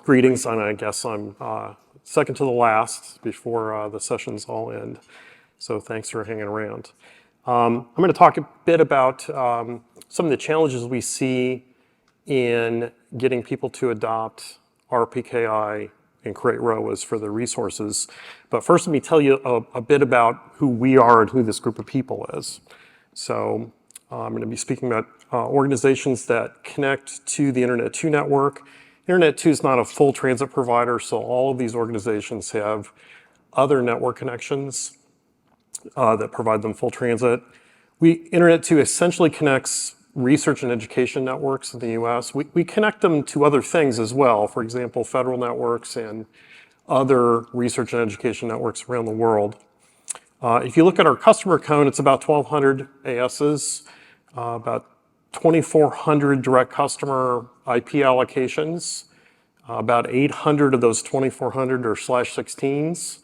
Greetings, and I guess I'm second to the last before the sessions all end. So thanks for hanging around. I'm going to talk a bit about some of the challenges we see in getting people to adopt RPKI and create ROAs for their resources. But first, let me tell you a bit about who we are and who this group of people is. So I'm going to be speaking about organizations that connect to the Internet 2 network. Internet 2 is not a full transit provider, so all of these organizations have other network connections that provide them full transit. Internet 2 essentially connects research and education networks in the US. We connect them to other things as well, for example, federal networks and other research and education networks around the world. If you look at our customer count, it's about 1,200 ASs, about 2,400 direct customer IP allocations. About 800 of those 2,400 are /16s.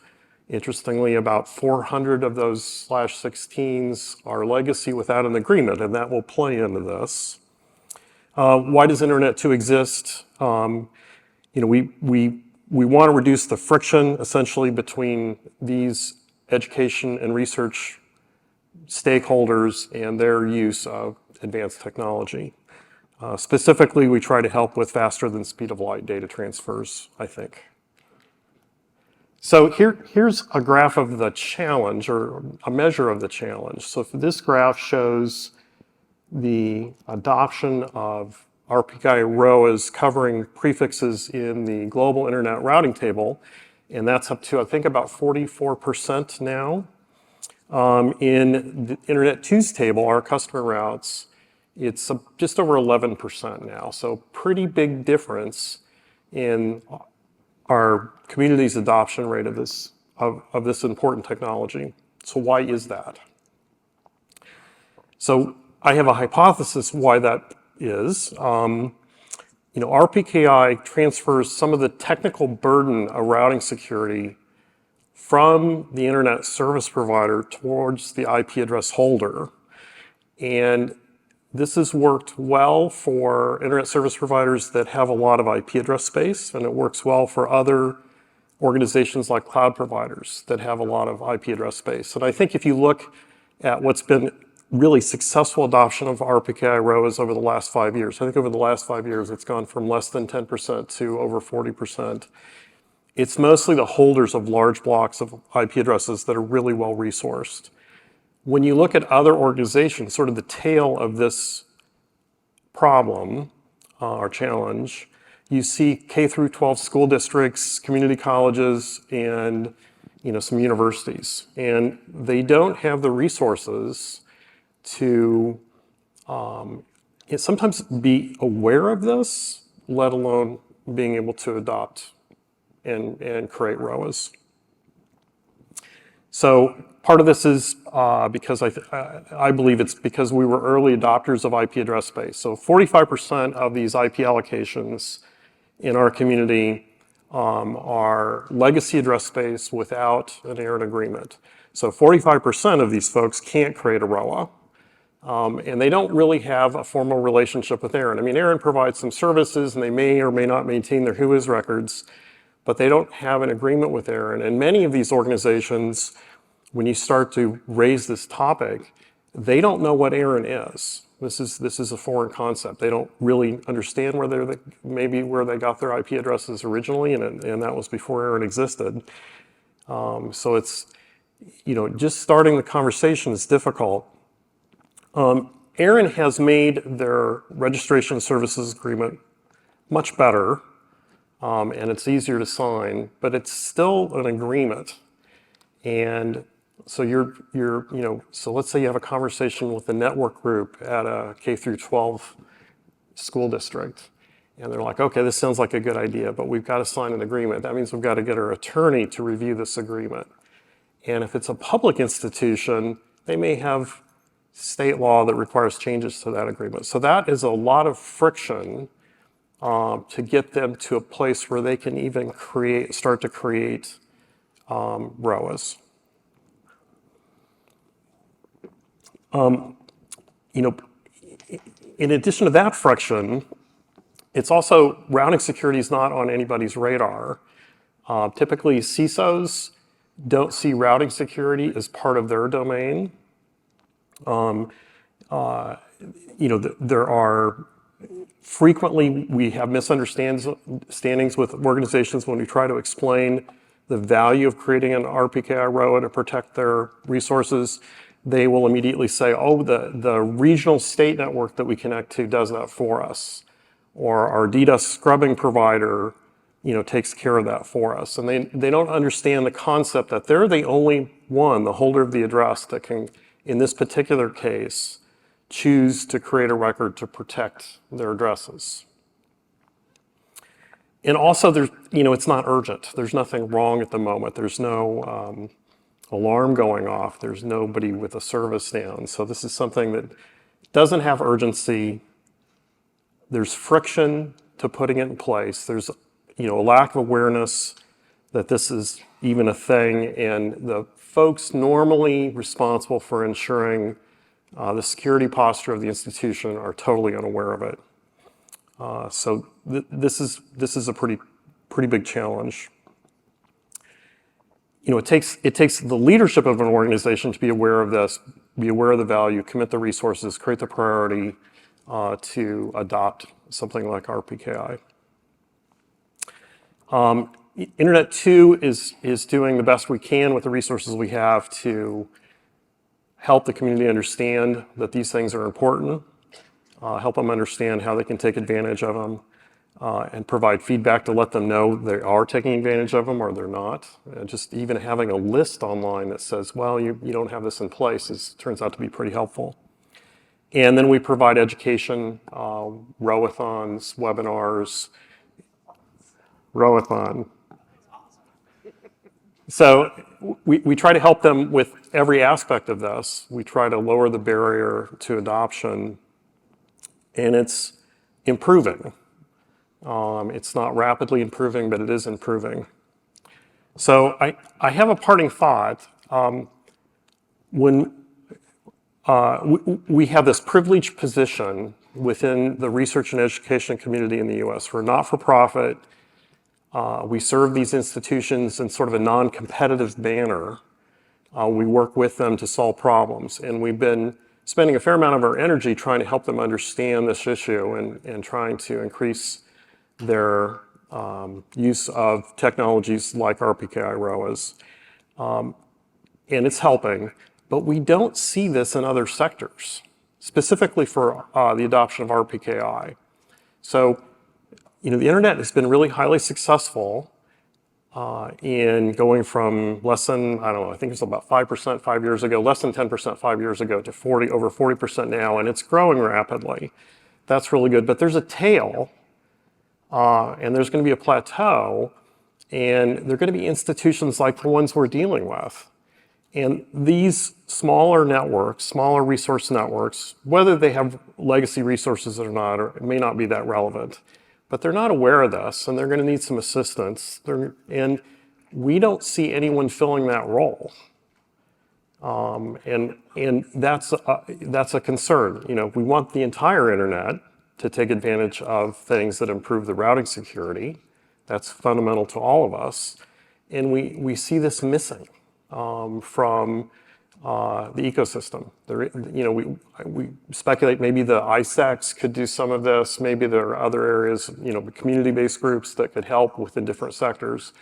Interestingly, about 400 of those /16s are legacy without an agreement, and that will play into this. Why does Internet 2 exist? We want to reduce the friction essentially between these education and research stakeholders and their use of advanced technology. Specifically, we try to help with faster than speed of light data transfers, I think. So here's a graph of the challenge, or a measure of the challenge. So this graph shows the adoption of RPKI ROAs covering prefixes in the global internet routing table, and that's up to, I think, about 44% now. In the Internet 2's table, our customer routes, it's just over 11% now. So pretty big difference in our community's adoption rate of this important technology. So why is that? So I have a hypothesis why that is. RPKI transfers some of the technical burden of routing security from the internet service provider towards the IP address holder. And this has worked well for internet service providers that have a lot of IP address space, and it works well for other organizations like cloud providers that have a lot of IP address space. And I think if you look at what's been really successful adoption of RPKI ROAs over the last 5 years, I think over the last 5 years it's gone from less than 10% to over 40%. It's mostly the holders of large blocks of IP addresses that are really well resourced. When you look at other organizations, sort of the tail of this problem or challenge, you see K through 12 school districts, community colleges, and some universities. And they don't have the resources to sometimes be aware of this, let alone being able to adopt and create ROAs. So part of this is because I believe it's because we were early adopters of IP address space. So 45% of these IP allocations in our community are legacy address space without an ARIN agreement. So 45% of these folks can't create a ROA. And they don't really have a formal relationship with ARIN. I mean, ARIN provides some services and they may or may not maintain their WHOIS records, but they don't have an agreement with ARIN. And many of these organizations, when you start to raise this topic, they don't know what ARIN is. This is a foreign concept. They don't really understand where they got their IP addresses originally, and that was before ARIN existed. So it's, just starting the conversation is difficult. ARIN has made their registration services agreement much better, and it's easier to sign, but it's still an agreement. And so so let's say you have a conversation with the network group at a K through 12 school district, and they're like, okay, this sounds like a good idea, but we've got to sign an agreement. That means we've got to get our attorney to review this agreement. And if it's a public institution, they may have state law that requires changes to that agreement. So that is a lot of friction to get them to a place where they can even start to create ROAs. In addition to that friction, It's also, routing security is not on anybody's radar. Typically, CISOs don't see routing security as part of their domain. There are frequently, we have misunderstandings with organizations when we try to explain the value of creating an RPKI ROA to protect their resources. They will immediately say, oh, the regional state network that we connect to does that for us. Or our DDoS scrubbing provider, takes care of that for us. And they don't understand the concept that they're the only one, the holder of the address, that can, in this particular case, choose to create a record to protect their addresses. And also, it's not urgent. There's nothing wrong at the moment. There's no alarm going off. There's nobody with a service down. So this is something that doesn't have urgency. There's friction to putting it in place. There's a lack of awareness that this is even a thing, and the folks normally responsible for ensuring the security posture of the institution are totally unaware of it. So this is a pretty big challenge. It takes the leadership of an organization to be aware of this, be aware of the value, commit the resources, create the priority to adopt something like RPKI. Internet 2 is doing the best we can with the resources we have to help the community understand that these things are important, help them understand how they can take advantage of them, and provide feedback to let them know they are taking advantage of them or they're not. Just even having a list online that says, well, you don't have this in place turns out to be pretty helpful. And then we provide education, roathons, webinars, roathon. So we try to help them with every aspect of this. We try to lower the barrier to adoption, and it's improving. It's not rapidly improving, but it is improving. So I have a parting thought. When we have this privileged position within the research and education community in the US. We're not-for-profit. We serve these institutions in sort of a non-competitive manner. We work with them to solve problems, and we've been spending a fair amount of our energy trying to help them understand this issue and trying to increase their use of technologies like RPKI ROAs. And it's helping, but we don't see this in other sectors, specifically for the adoption of RPKI. So, the internet has been really highly successful in going from less than, I don't know, I think it was about 5% 5 years ago, less than 10% 5 years ago, to over 40% now, and it's growing rapidly. That's really good, but there's a tail, and there's going to be a plateau, and there are going to be institutions like the ones we're dealing with. And these smaller networks, smaller resource networks, whether they have legacy resources or not, or it may not be that relevant, but they're not aware of this, and they're going to need some assistance. And we don't see anyone filling that role. And that's a concern. We want the entire internet to take advantage of things that improve the routing security. That's fundamental to all of us. And we see this missing from the ecosystem. We speculate maybe the ISACs could do some of this. Maybe there are other areas, community-based groups that could help within different sectors.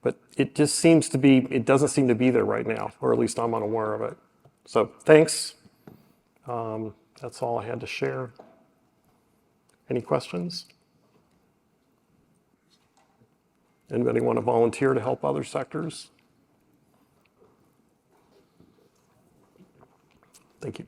But it doesn't seem to be there right now, or at least I'm unaware of it. So thanks. That's all I had to share. Any questions? Anybody want to volunteer to help other sectors? Thank you.